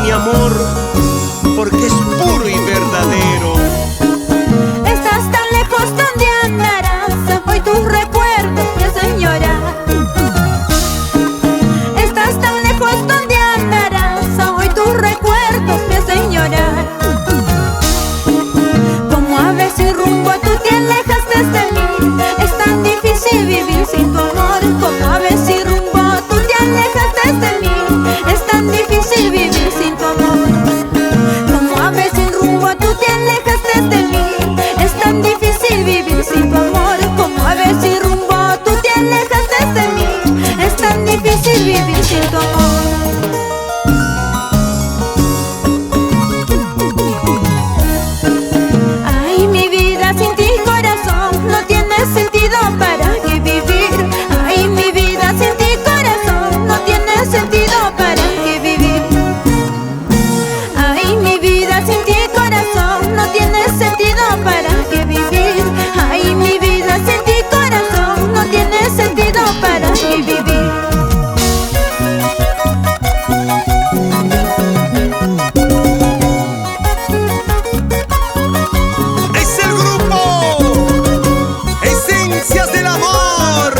mi amor, porque es puro y verdadero. Estás tan lejos, ¿dónde andarás? Hoy tus recuerdos me hacen llorar. Estás tan lejos, ¿dónde andarás? Hoy tus recuerdos me hacen llorar. Como aves sin rumbo tú te alejas desde mí. Es tan difícil vivir sin tu amor. Como aves sin rumbo tú te alejas desde mí. Es tan difícil vivir sin tu amor. Como aves sin rumbo tú te alejas desde mí. Es tan difícil vivir sin tu amor. Como aves sin rumbo tú te alejas desde mí. Es tan difícil vivir sin tu amor. Ay, mi vida sin ti, corazón, no tiene sentido. ¿Para qué vivir? Ay, mi vida sin ti, corazón, no tiene sentido. ¿Para qué vivir? Ay, mi vida sin ti, corazón, no tiene sentido. ¿Para qué vivir? Ay, mi vida sin ti, corazón, no tiene sentido. ¿Para qué vivir? Es el grupo Esencias del Amor.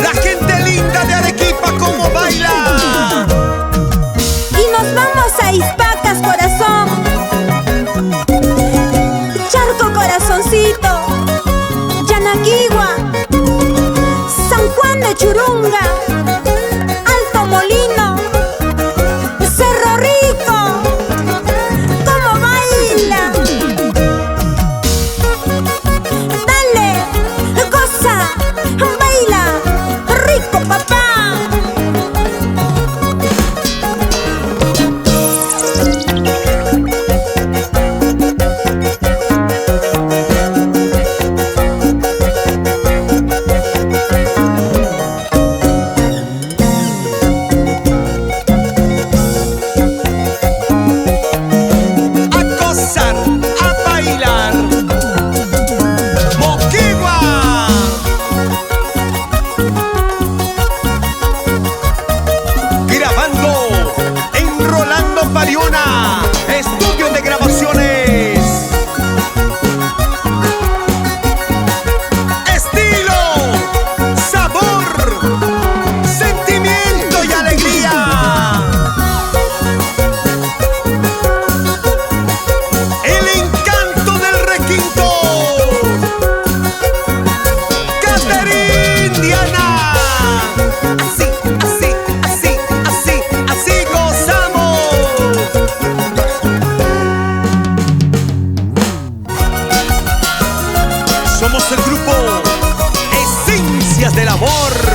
La gente linda de Arequipa, ¿cómo baila? Y nos vamos a Ispacas, corazón. Charco, corazoncito. Yanaquigua, San Juan de Churunga, Alto Molino, Cerro Rico. ¿Cómo baila? Dale, goza, baila, rico, papá. A gozar, a bailar. Moquegua. Grabando en Rolando Pariona, estudio de grabaciones. Estilo, sabor, sentimiento y alegría. El encanto del requinto. Caterín Diana. Así, así, así, así, así gozamos. Somos el grupo Esencias del Amor.